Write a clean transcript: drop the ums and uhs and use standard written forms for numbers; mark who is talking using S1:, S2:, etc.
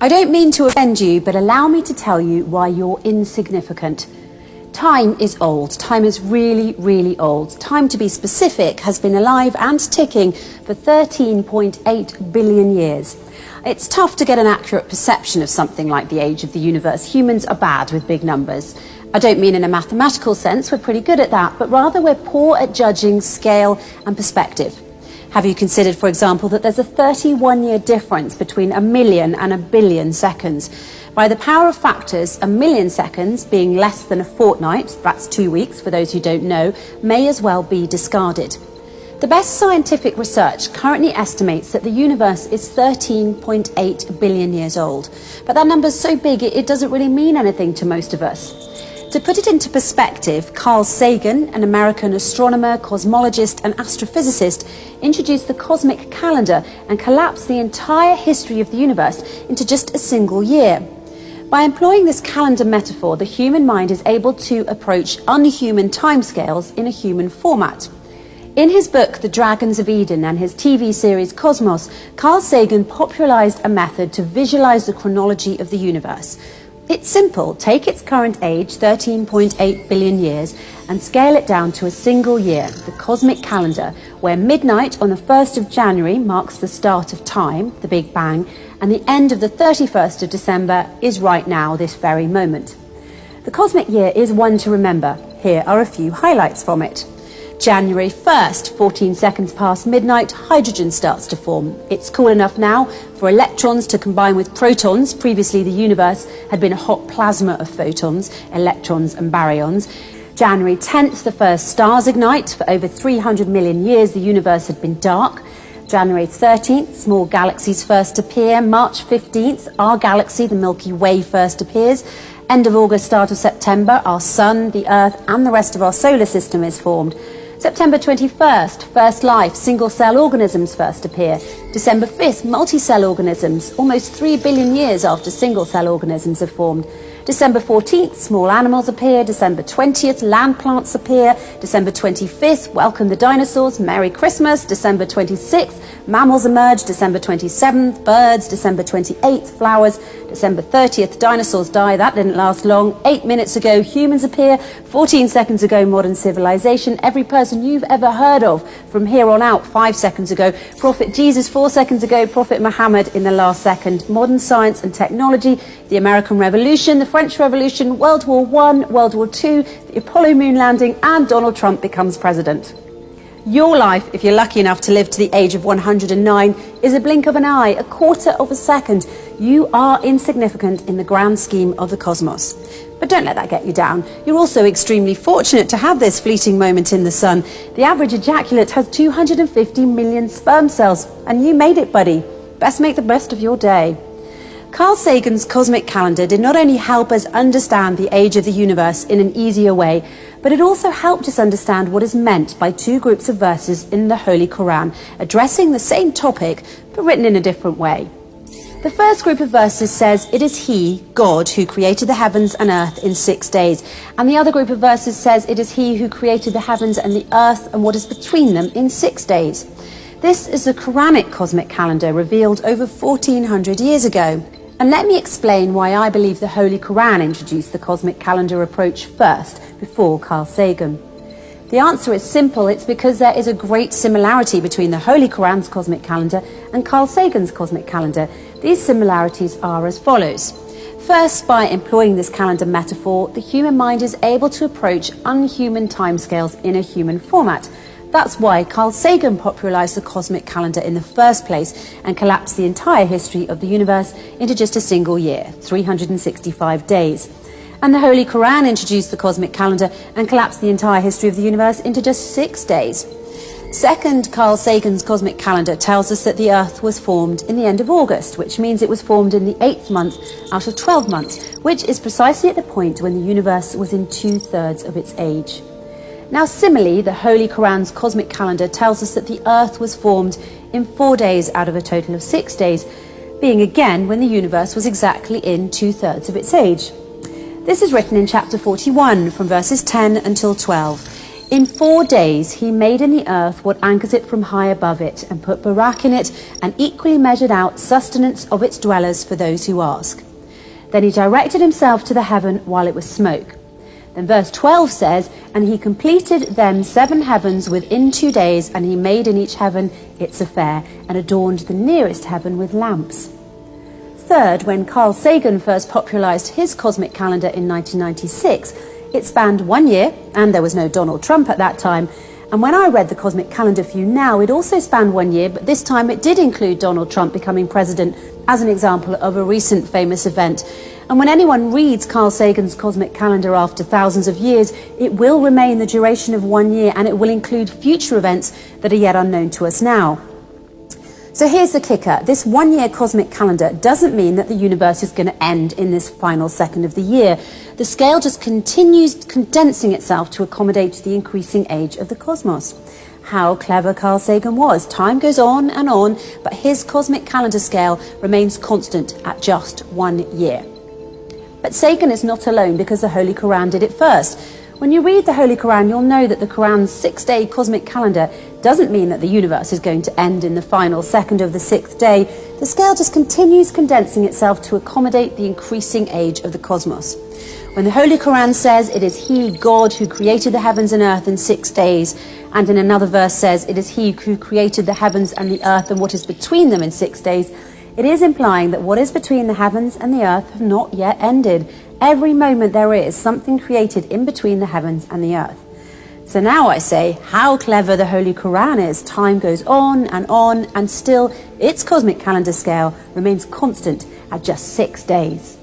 S1: I don't mean to offend you, but allow me to tell you why you're insignificant. Time is old. Time is really, really old. Time, to be specific, has been alive and ticking for 13.8 billion years. It's tough to get an accurate perception of something like the age of the universe. Humans are bad with big numbers. I don't mean in a mathematical sense, we're pretty good at that, but rather we're poor at judging scale and perspective. Have you considered, for example, that there's a 31-year difference between a million and a billion seconds? By the power of factors, a million seconds, being less than a fortnight, that's 2 weeks for those who don't know, may as well be discarded. The best scientific research currently estimates that the universe is 13.8 billion years old. But that number's so big it doesn't really mean anything to most of us. To put it into perspective, Carl Sagan, an American astronomer, cosmologist and astrophysicist, introduced the cosmic calendar and collapsed the entire history of the universe into just a single year. By employing this calendar metaphor, the human mind is able to approach unhuman timescales in a human format. In his book, The Dragons of Eden, and his TV series Cosmos, Carl Sagan popularized a method to visualize the chronology of the universe. It's simple. Take its current age, 13.8 billion years, and scale it down to a single year, the cosmic calendar, where midnight on the 1st of January marks the start of time, the Big Bang, and the end of the 31st of December is right now, this very moment. The cosmic year is one to remember. Here are a few highlights from it. January 1st, 14 seconds past midnight, hydrogen starts to form. It's cool enough now for electrons to combine with protons. Previously, the universe had been a hot plasma of photons, electrons and baryons. January 10th, the first stars ignite. For over 300 million years, the universe had been dark. January 13th, small galaxies first appear. March 15th, our galaxy, the Milky Way, first appears. End of August, start of September, our sun, the Earth and the rest of our solar system is formed. September 21st, first life, single-cell organisms first appear. December 5th, multi-cell organisms, almost 3 billion years after single-cell organisms have formed. December 14th, small animals appear. December 20th, land plants appear. December 25th, welcome the dinosaurs, Merry Christmas. December 26th, mammals emerge. December 27th, birds. December 28th, flowers. December 30th, dinosaurs die. That didn't last long. 8 minutes ago, humans appear. 14 seconds ago, modern civilization. Every person you've ever heard of from here on out. 5 seconds ago, Prophet Jesus. 4 seconds ago, Prophet Muhammad in the last second. Modern science and technology, the American Revolution, the French Revolution, World War I, World War II, the Apollo moon landing, and Donald Trump becomes president. Your life, if you're lucky enough to live to the age of 109, is a blink of an eye, a quarter of a second. You are insignificant in the grand scheme of the cosmos. But don't let that get you down. You're also extremely fortunate to have this fleeting moment in the sun. The average ejaculate has 250 million sperm cells, and you made it, buddy. Best make the best of your day. Carl Sagan's cosmic calendar did not only help us understand the age of the universe in an easier way, but it also helped us understand what is meant by two groups of verses in the Holy Quran, addressing the same topic, but written in a different way. The first group of verses says, "It is He, God, who created the heavens and earth in 6 days." And the other group of verses says, "It is He who created the heavens and the earth and what is between them in 6 days." This is the Quranic cosmic calendar revealed over 1400 years ago. And let me explain why I believe the Holy Quran introduced the cosmic calendar approach first, before Carl Sagan. The answer is simple. It's because there is a great similarity between the Holy Quran's cosmic calendar and Carl Sagan's cosmic calendar. These similarities are as follows. First, by employing this calendar metaphor, the human mind is able to approach unhuman timescales in a human format. That's why Carl Sagan popularized the cosmic calendar in the first place and collapsed the entire history of the universe into just a single year, 365 days. And the Holy Quran introduced the cosmic calendar and collapsed the entire history of the universe into just 6 days. Second, Carl Sagan's cosmic calendar tells us that the Earth was formed in the end of August, which means it was formed in the 8th month out of 12 months, which is precisely at the point when the universe was in 2/3 of its age. Now, similarly, the Holy Quran's cosmic calendar tells us that the Earth was formed in 4 days out of a total of 6 days, being again when the universe was exactly in 2/3 of its age. This is written in chapter 41, from verses 10 until 12. In 4 days he made in the earth what anchors it from high above it, and put barak in it, and equally measured out sustenance of its dwellers for those who ask. Then he directed himself to the heaven while it was smoke. Then verse 12 says, and he completed them 7 heavens within 2 days, and he made in each heaven its affair, and adorned the nearest heaven with lamps. Third, when Carl Sagan first popularized his cosmic calendar in 1996, it spanned 1 year, and there was no Donald Trump at that time. And when I read the cosmic calendar for you now, it also spanned 1 year, but this time it did include Donald Trump becoming president as an example of a recent famous event. And when anyone reads Carl Sagan's cosmic calendar after thousands of years, it will remain the duration of 1 year, and it will include future events that are yet unknown to us now. So here's the kicker. This 1 year cosmic calendar doesn't mean that the universe is going to end in this final second of the year. The scale just continues condensing itself to accommodate the increasing age of the cosmos. How clever Carl Sagan was. Time goes on, but his cosmic calendar scale remains constant at just 1 year. But Sagan is not alone, because the Holy Quran did it first. When you read the Holy Quran, you'll know that the Quran's 6-day cosmic calendar doesn't mean that the universe is going to end in the final second of the 6th day. The scale just continues condensing itself to accommodate the increasing age of the cosmos. When the Holy Quran says it is He, God, who created the heavens and earth in 6 days, and in another verse says it is He who created the heavens and the earth and what is between them in 6 days, it is implying that what is between the heavens and the earth have not yet ended. Every moment there is something created in between the heavens and the earth. So now I say, how clever the Holy Quran is. Time goes on, and still its cosmic calendar scale remains constant at just 6 days.